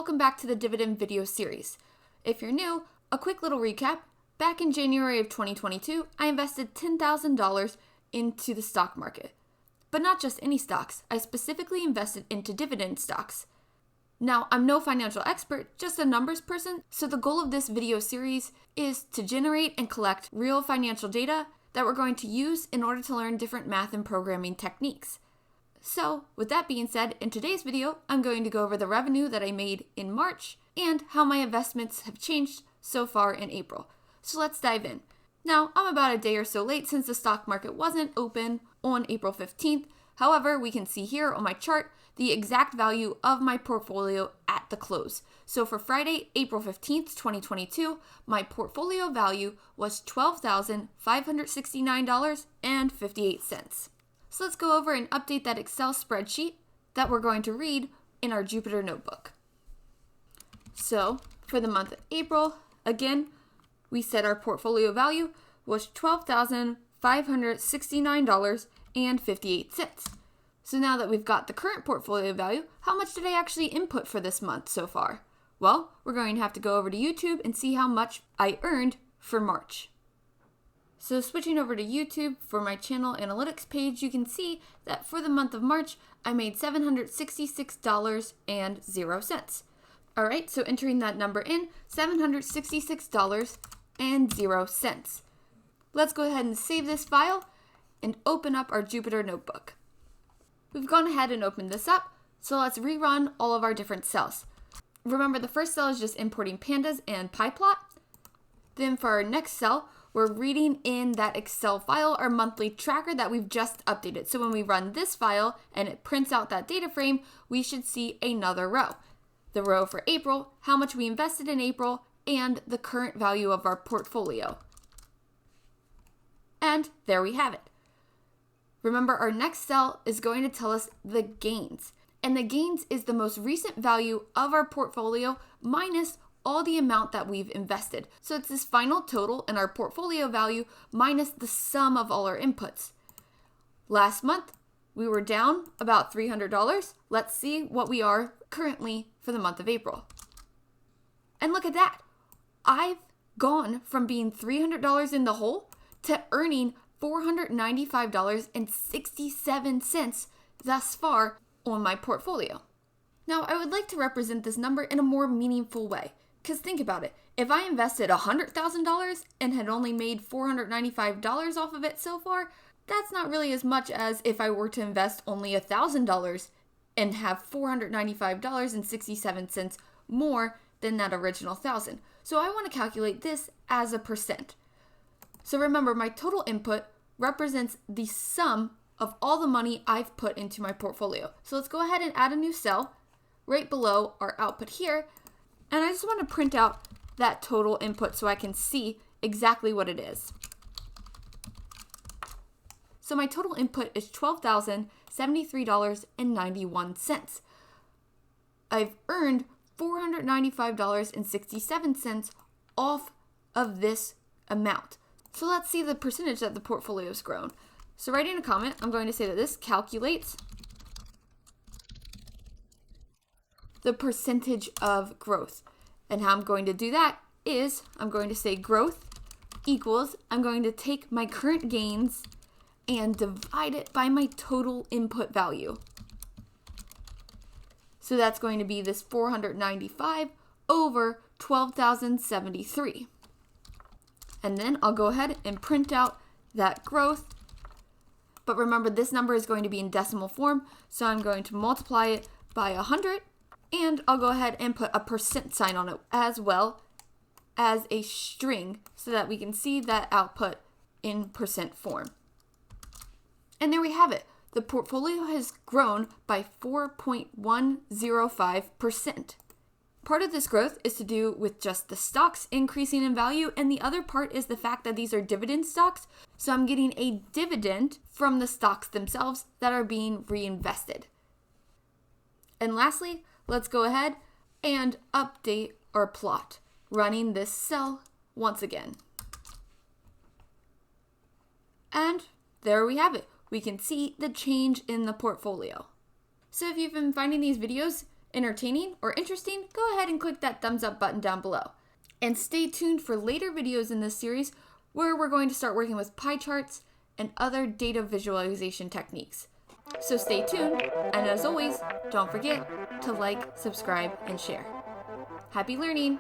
welcome back to the Dividend video series. If you're new, a quick little recap. Back in January of 2022, I invested $10,000 into the stock market. But not just any stocks, I specifically invested into dividend stocks. Now, I'm no financial expert, just a numbers person, so the goal of this video series is to generate and collect real financial data that we're going to use in order to learn different math and programming techniques. So, with that being said, in today's video, I'm going to go over the revenue that I made in March and how my investments have changed so far in April. So let's dive in. Now, I'm about a day or so late since the stock market wasn't open on April 15th. However, we can see here on my chart the exact value of my portfolio at the close. So for Friday, April 15th, 2022, my portfolio value was $12,569.58. So let's go over and update that Excel spreadsheet that we're going to read in our Jupyter notebook. So for the month of April, again, we said our portfolio value was $12,569.58. So now that we've got the current portfolio value, how much did I actually input for this month so far? Well, we're going to have to go over to YouTube and see how much I earned for March. So switching over to YouTube for my channel analytics page, you can see that for the month of March, I made $766.00. All right, so entering that number in, $766.00. Let's go ahead and save this file and open up our Jupyter notebook. We've gone ahead and opened this up, so let's rerun all of our different cells. Remember, the first cell is just importing pandas and pyplot. Then for our next cell, we're reading in that Excel file, our monthly tracker that we've just updated. So when we run this file and it prints out that data frame, we should see another row. The row for April, how much we invested in April, and the current value of our portfolio. And there we have it. Remember, our next cell is going to tell us the gains. And the gains is the most recent value of our portfolio minus all the amount that we've invested. So it's this final total in our portfolio value minus the sum of all our inputs. Last month, we were down about $300. Let's see what we are currently for the month of April. And look at that. I've gone from being $300 in the hole to earning $495.67 thus far on my portfolio. Now, I would like to represent this number in a more meaningful way. Because think about it, if I invested $100,000 and had only made $495 off of it so far, that's not really as much as if I were to invest only $1,000 and have $495.67 more than that original $1,000. So I want to calculate this as a percent. So remember, my total input represents the sum of all the money I've put into my portfolio. So let's go ahead and add a new cell right below our output here. And I just want to print out that total input so I can see exactly what it is. So my total input is $12,073.91. I've earned $495.67 off of this amount. So let's see the percentage that the portfolio has grown. So writing a comment, I'm going to say that this calculates the percentage of growth. And how I'm going to do that is I'm going to say growth equals, I'm going to take my current gains and divide it by my total input value. So that's going to be this 495 over 12,073. And then I'll go ahead and print out that growth. But remember, this number is going to be in decimal form, so I'm going to multiply it by 100. And I'll go ahead and put a percent sign on it as well as a string so that we can see that output in percent form. And there we have it. The portfolio has grown by 4.105%. Part of this growth is to do with just the stocks increasing in value, and the other part is the fact that these are dividend stocks. So I'm getting a dividend from the stocks themselves that are being reinvested. And lastly, let's go ahead and update our plot, running this cell once again. And there we have it. We can see the change in the portfolio. So if you've been finding these videos entertaining or interesting, go ahead and click that thumbs up button down below. And stay tuned for later videos in this series where we're going to start working with pie charts and other data visualization techniques. So stay tuned, and as always, don't forget to like, subscribe, and share. Happy learning!